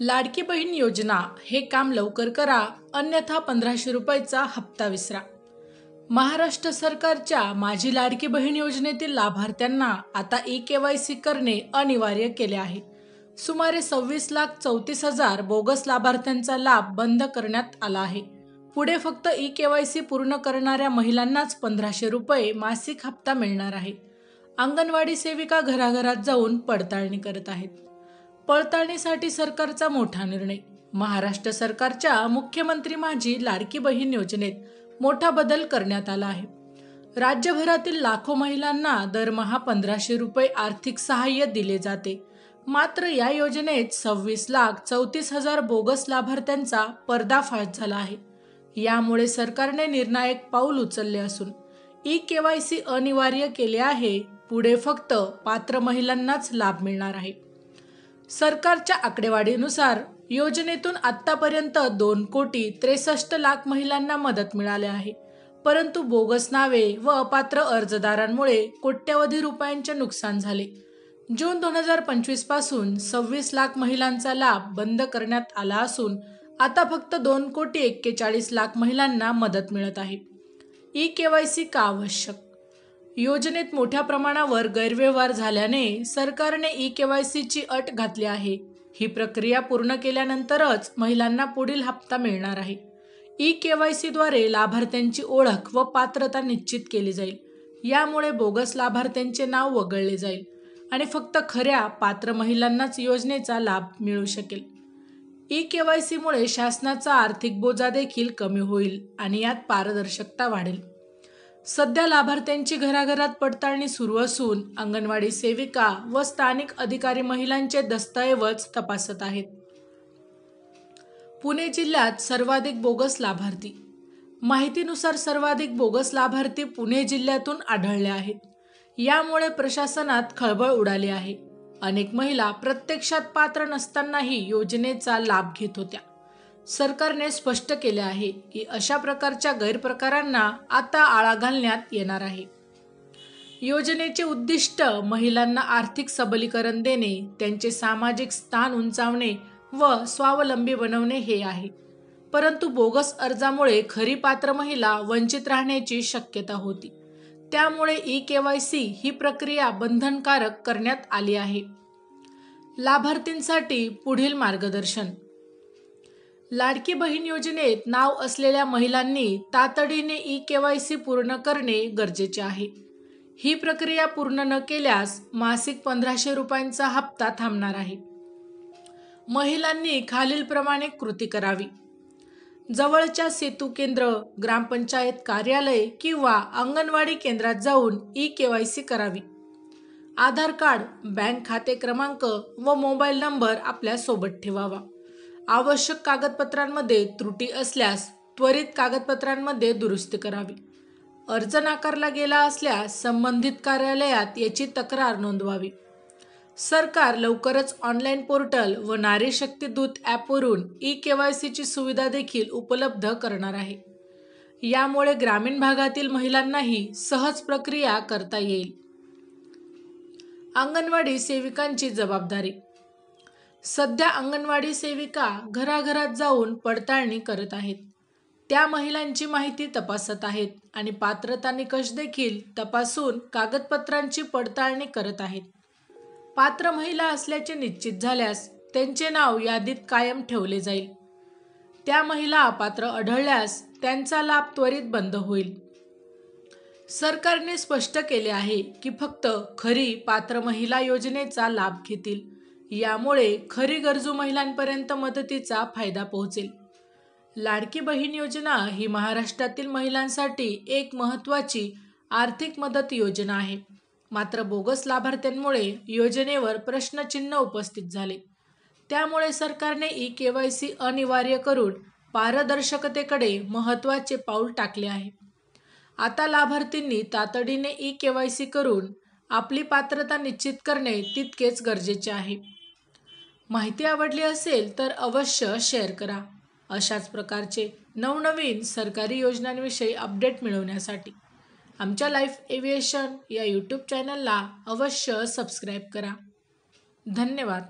लाडकी बहीण योजना हे काम लवकर करा, अन्यथा 1500 रुपयाचा हप्ता विसरा। महाराष्ट्र सरकारच्या माझी लाडकी बहीण योजनेतील लाभार्थ्यांना आता ई-केवायसी करणे अनिवार्य केले आहे। सुमारे 26,34,000 बोगस लाभार्थ्यांचा लाभ बंद करण्यात आला आहे। पुढे फक्त ई-केवायसी पूर्ण करणाऱ्या महिलांनाच 1500 रुपये मासिक हप्ता मिळणार आहे। अंगणवाडी सेविका घराघरात जाऊन पडताळणी करत आहेत। पडताळणीसाठी सरकारचा मोठा निर्णय। महाराष्ट्र सरकारच्या मुख्यमंत्री माझी लाडकी बहीण योजनेत मोठा बदल करण्यात आला आहे। राज्यभरातील लाखो महिलांना दरमहा 1500 रुपये आर्थिक सहाय्य दिले जाते। मात्र या योजनेत 26,34,000 बोगस लाभार्थ्यांचा पर्दाफाश झाला आहे। यामुळे सरकारने निर्णायक पाऊल उचलले असून ई-केवायसी अनिवार्य केले आहे। पुढे फक्त पात्र महिलांनाच लाभ मिळणार आहे। सरकारच्या आकडेवारीनुसार योजनेतून आतापर्यंत 2,63,00,000 महिलांना मदत मिळाली आहे। परंतु बोगस नावे व अपात्र अर्जदारांमुळे कोट्यवधी रुपयांचे नुकसान झाले। जून 2025 पासून 26 लाख महिलांचा लाभ बंद करण्यात आला असून आता फक्त 2,41,00,000 महिलांना मदत मिळत आहे। ई-केवायसी का आवश्यक? योजनेत मोठ्या प्रमाणावर गैरव्यवहार झाल्याने सरकारने ई-केवायसीची अट घातली आहे। ही प्रक्रिया पूर्ण केल्यानंतरच महिलांना पुढील हप्ता मिळणार आहे। ई-केवायसीद्वारे लाभार्थ्यांची ओळख व पात्रता निश्चित केली जाईल। यामुळे बोगस लाभार्थ्यांचे नाव वगळले जाईल आणि फक्त खऱ्या पात्र महिलांनाच योजनेचा लाभ मिळू शकेल। ई-केवायसीमुळे शासनाचा आर्थिक बोजा देखील कमी होईल आणि यात पारदर्शकता वाढेल। सध्या लाभार्थ्यांची घराघरात पडताळणी सुरू असून अंगणवाडी सेविका व स्थानिक अधिकारी महिलांचे दस्तऐवज तपासत आहेत। पुणे जिल्ह्यात सर्वाधिक बोगस लाभार्थी। माहितीनुसार सर्वाधिक बोगस लाभार्थी पुणे जिल्ह्यातून आढळले आहेत। यामुळे प्रशासनात खळबळ उडाली आहे। अनेक महिला प्रत्यक्षात पात्र नसतानाही योजनेचा लाभ घेत होत्या। सरकारने स्पष्ट केले आहे की अशा प्रकारच्या गैरप्रकारांना आता आळा घालण्यात येणार आहे। योजनेचे उद्दिष्ट महिलांना आर्थिक सबलीकरण देणे, त्यांचे सामाजिक स्थान उंचावणे व स्वावलंबी बनवणे हे आहे। परंतु बोगस अर्जामुळे खरी पात्र महिला वंचित राहण्याची शक्यता होती। त्यामुळे ई-केवायसी ही प्रक्रिया बंधनकारक करण्यात आली आहे। लाभार्थींसाठी पुढील मार्गदर्शन। लाडकी बहीण योजनेत नाव असलेल्या महिलांनी तातडीने ई-केवायसी पूर्ण करणे गरजेचे आहे। ही प्रक्रिया पूर्ण न केल्यास मासिक 1500 रुपयांचा हप्ता थांबणार आहे। महिलांनी खालीलप्रमाणे कृती करावी। जवळच्या सेतू केंद्र, ग्रामपंचायत कार्यालय किंवा अंगणवाडी केंद्रात जाऊन ई-केवायसी करावी। आधार कार्ड, बँक खाते क्रमांक व मोबाईल नंबर आपल्या सोबत ठेवावा। आवश्यक कागदपत्रांमध्ये त्रुटी असल्यास त्वरित कागदपत्रांमध्ये दुरुस्ती करावी। अर्ज नाकारला गेला असल्यास संबंधित कार्यालयात याची तक्रार नोंदवावी। सरकार लवकरच ऑनलाईन पोर्टल व नारी शक्ती दूत ॲपवरून ई-केवायसीची सुविधा देखील उपलब्ध करणार आहे। यामुळे ग्रामीण भागातील महिलांनाही सहज प्रक्रिया करता येईल। अंगणवाडी सेविकांची जबाबदारी। सध्या अंगणवाडी सेविका घराघरात जाऊन पडताळणी करत आहेत। त्या महिलांची माहिती तपासत आहेत आणि पात्रता निकष देखील तपासून कागदपत्रांची पडताळणी करत आहेत। पात्र महिला असल्याचे निश्चित झाल्यास त्यांचे नाव यादीत कायम ठेवले जाईल। त्या महिला अपात्र आढळल्यास त्यांचा लाभ त्वरित बंद होईल। सरकारने स्पष्ट केले आहे की फक्त खरी पात्र महिला योजनेचा लाभ घेतील। यामुळे खरी गरजू महिलांपर्यंत मदतीचा फायदा पोहोचेल। लाडकी बहीण योजना ही महाराष्ट्रातील महिलांसाठी एक महत्त्वाची आर्थिक मदत योजना आहे। मात्र बोगस लाभार्थ्यांमुळे योजनेवर प्रश्नचिन्ह उपस्थित झाले। त्यामुळे सरकारने ई-केवायसी अनिवार्य करून पारदर्शकतेकडे महत्त्वाचे पाऊल टाकले आहे। आता लाभार्थींनी तातडीने ई-केवायसी करून आपली पात्रता निश्चित करणे तितकेच गरजेचे आहे। माहिती आवडली असेल तर अवश्य शेअर करा। अशाच प्रकारचे नवनवीन सरकारी योजनांविषयी अपडेट मिळवण्यासाठी आमच्या लाईफ एव्हिएशन या यूट्यूब चॅनलला अवश्य सबस्क्राईब करा। धन्यवाद।